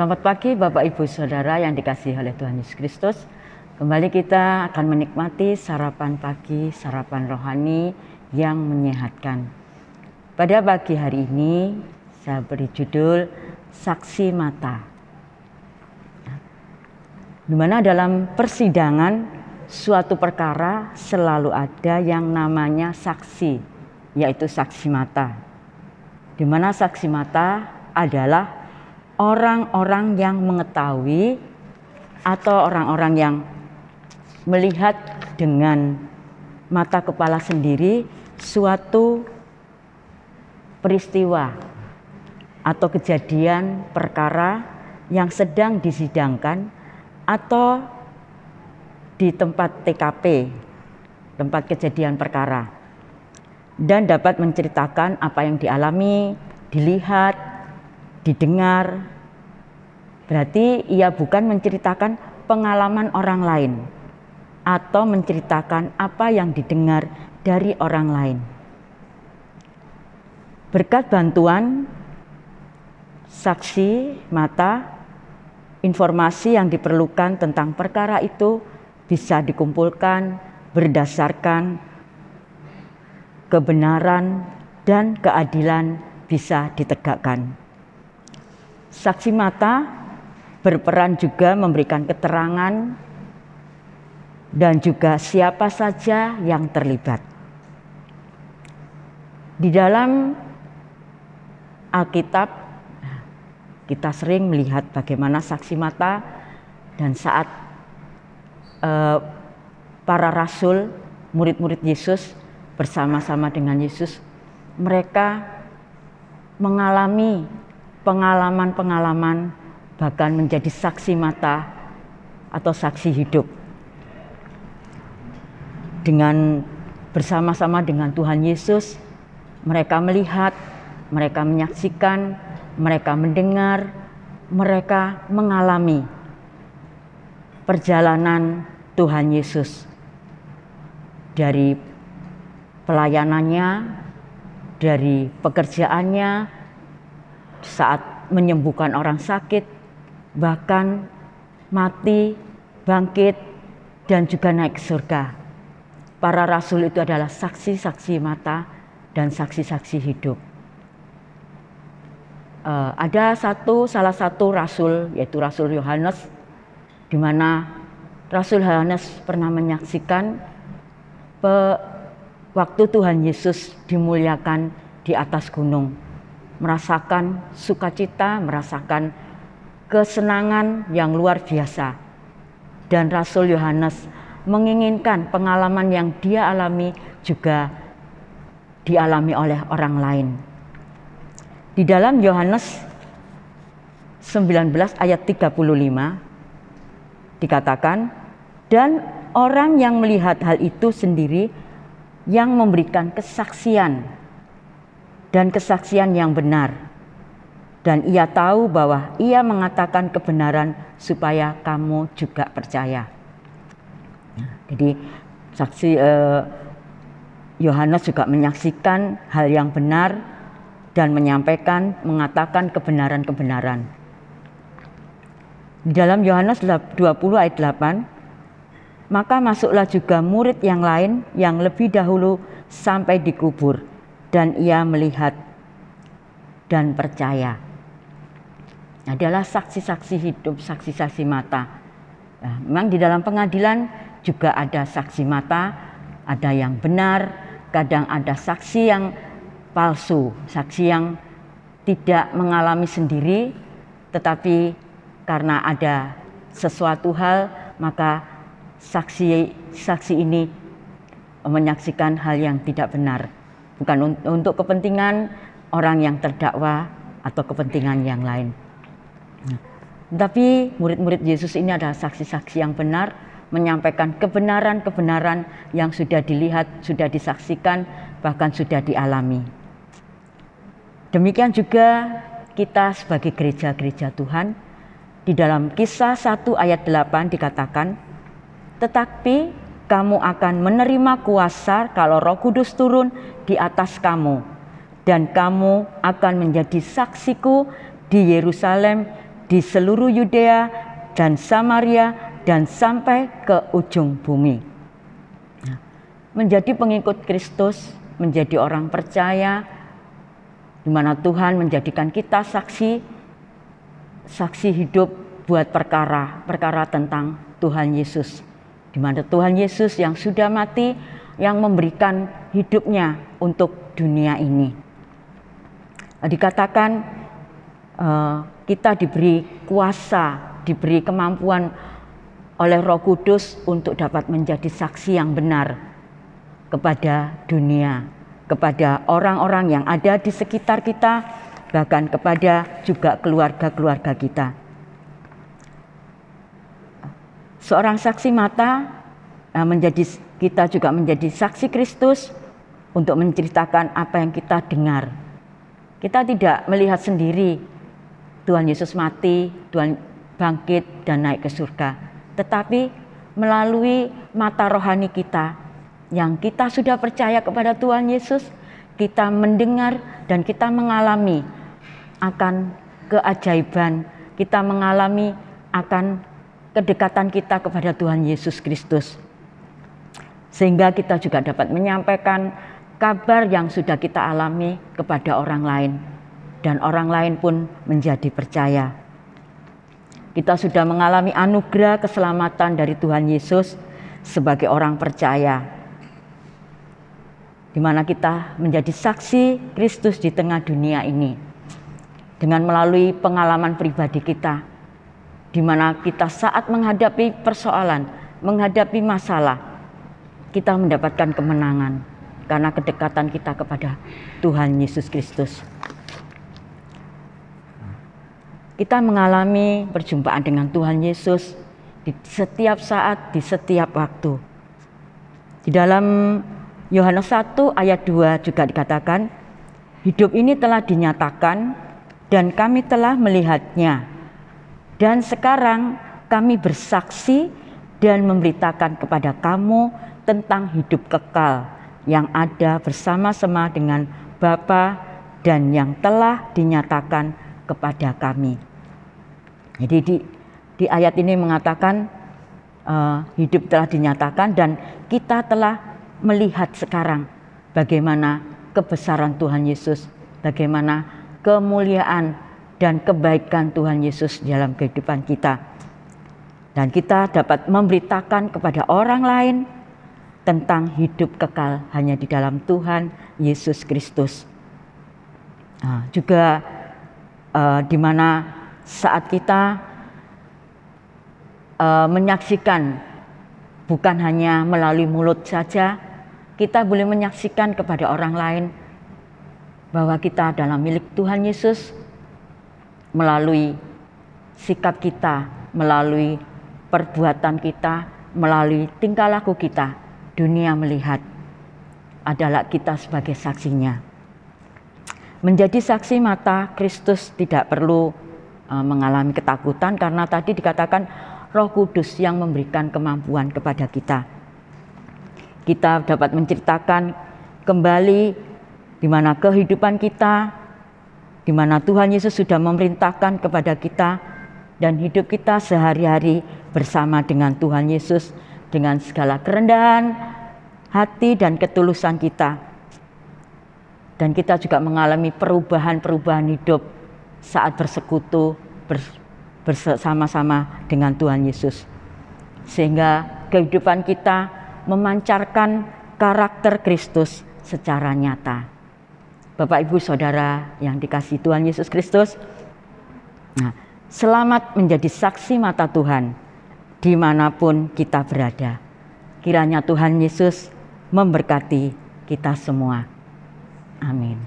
Selamat pagi Bapak Ibu Saudara yang dikasihi oleh Tuhan Yesus Kristus. Kembali kita akan menikmati sarapan pagi, sarapan rohani yang menyehatkan. Pada pagi hari ini saya beri judul Saksi Mata. Di mana dalam persidangan suatu perkara selalu ada yang namanya saksi, yaitu saksi mata. Di mana saksi mata adalah orang-orang yang mengetahui atau orang-orang yang melihat dengan mata kepala sendiri suatu peristiwa atau kejadian perkara yang sedang disidangkan atau di tempat TKP, tempat kejadian perkara, dan dapat menceritakan apa yang dialami, dilihat, didengar. Berarti ia bukan menceritakan pengalaman orang lain atau menceritakan apa yang didengar dari orang lain. Berkat bantuan saksi mata, informasi yang diperlukan tentang perkara itu bisa dikumpulkan berdasarkan kebenaran dan keadilan bisa ditegakkan. Saksi mata berperan juga memberikan keterangan dan juga siapa saja yang terlibat. Di dalam Alkitab kita sering melihat bagaimana saksi mata dan saat para rasul, murid-murid Yesus bersama-sama dengan Yesus, mereka mengalami pengalaman-pengalaman, bahkan menjadi saksi mata atau saksi hidup. Dengan bersama-sama dengan Tuhan Yesus, mereka melihat, mereka menyaksikan, mereka mendengar, mereka mengalami perjalanan Tuhan Yesus dari pelayanannya, dari pekerjaannya, saat menyembuhkan orang sakit, bahkan mati, bangkit, dan juga naik ke surga. Para rasul itu adalah saksi-saksi mata dan saksi-saksi hidup. Ada salah satu rasul, yaitu Rasul Yohanes, di mana Rasul Yohanes pernah menyaksikan waktu Tuhan Yesus dimuliakan di atas gunung, merasakan sukacita, merasakan kesenangan yang luar biasa. Dan Rasul Yohanes menginginkan pengalaman yang dia alami juga dialami oleh orang lain. Di dalam Yohanes 19 ayat 35 dikatakan, dan orang yang melihat hal itu sendiri yang memberikan kesaksian dan kesaksian yang benar, dan ia tahu bahwa ia mengatakan kebenaran supaya kamu juga percaya. Jadi saksi Yohanes juga menyaksikan hal yang benar dan menyampaikan, mengatakan kebenaran-kebenaran. Di dalam Yohanes 20 ayat 8, maka masuklah juga murid yang lain yang lebih dahulu sampai dikubur, dan ia melihat dan percaya. Adalah saksi-saksi hidup, saksi-saksi mata. Nah, memang di dalam pengadilan juga ada saksi mata, ada yang benar, kadang ada saksi yang palsu, saksi yang tidak mengalami sendiri, tetapi karena ada sesuatu hal, maka saksi ini menyaksikan hal yang tidak benar. Bukan untuk kepentingan orang yang terdakwa atau kepentingan yang lain. Tapi murid-murid Yesus ini adalah saksi-saksi yang benar, menyampaikan kebenaran-kebenaran yang sudah dilihat, sudah disaksikan, bahkan sudah dialami. Demikian juga kita sebagai gereja-gereja Tuhan, di dalam Kisah 1 ayat 8 dikatakan, tetapi kamu akan menerima kuasa kalau Roh Kudus turun di atas kamu, dan kamu akan menjadi saksiku di Yerusalem, di seluruh Yudea dan Samaria dan sampai ke ujung bumi. Menjadi pengikut Kristus, menjadi orang percaya, di mana Tuhan menjadikan kita saksi hidup buat perkara tentang Tuhan Yesus. Di mana Tuhan Yesus yang sudah mati, yang memberikan hidupnya untuk dunia ini. Dikatakan kita diberi kuasa, diberi kemampuan oleh Roh Kudus untuk dapat menjadi saksi yang benar kepada dunia, kepada orang-orang yang ada di sekitar kita, bahkan kepada juga keluarga-keluarga kita. Seorang saksi mata kita juga menjadi saksi Kristus untuk menceritakan apa yang kita dengar. Kita tidak melihat sendiri Tuhan Yesus mati, Tuhan bangkit dan naik ke surga, tetapi melalui mata rohani kita yang kita sudah percaya kepada Tuhan Yesus, kita mendengar dan kita mengalami akan keajaiban, kita mengalami akan kedekatan kita kepada Tuhan Yesus Kristus. Sehingga kita juga dapat menyampaikan kabar yang sudah kita alami kepada orang lain, dan orang lain pun menjadi percaya. Kita sudah mengalami anugerah keselamatan dari Tuhan Yesus sebagai orang percaya, di mana kita menjadi saksi Kristus di tengah dunia ini dengan melalui pengalaman pribadi kita, di mana kita saat menghadapi persoalan, menghadapi masalah, kita mendapatkan kemenangan karena kedekatan kita kepada Tuhan Yesus Kristus. Kita mengalami perjumpaan dengan Tuhan Yesus di setiap saat, di setiap waktu. Di dalam Yohanes 1 ayat 2 juga dikatakan, hidup ini telah dinyatakan dan kami telah melihatnya. Dan sekarang kami bersaksi dan memberitakan kepada kamu tentang hidup kekal yang ada bersama-sama dengan Bapa dan yang telah dinyatakan kepada kami. Jadi di ayat ini mengatakan hidup telah dinyatakan dan kita telah melihat sekarang bagaimana kebesaran Tuhan Yesus, bagaimana kemuliaan dan kebaikan Tuhan Yesus dalam kehidupan kita. Dan kita dapat memberitakan kepada orang lain tentang hidup kekal hanya di dalam Tuhan Yesus Kristus. Juga di mana saat kita menyaksikan, bukan hanya melalui mulut saja, kita boleh menyaksikan kepada orang lain bahwa kita adalah milik Tuhan Yesus melalui sikap kita, melalui perbuatan kita, melalui tingkah laku kita. Dunia melihat adalah kita sebagai saksinya. Menjadi saksi mata Kristus tidak perlu mengalami ketakutan, karena tadi dikatakan Roh Kudus yang memberikan kemampuan kepada kita. Kita dapat menceritakan kembali di mana kehidupan kita, di mana Tuhan Yesus sudah memerintahkan kepada kita, dan hidup kita sehari-hari bersama dengan Tuhan Yesus dengan segala kerendahan hati dan ketulusan kita. Dan kita juga mengalami perubahan-perubahan hidup saat bersekutu bersama-sama dengan Tuhan Yesus. Sehingga kehidupan kita memancarkan karakter Kristus secara nyata. Bapak, Ibu, Saudara yang dikasihi Tuhan Yesus Kristus, selamat menjadi saksi mata Tuhan dimanapun kita berada. Kiranya Tuhan Yesus memberkati kita semua. Amin.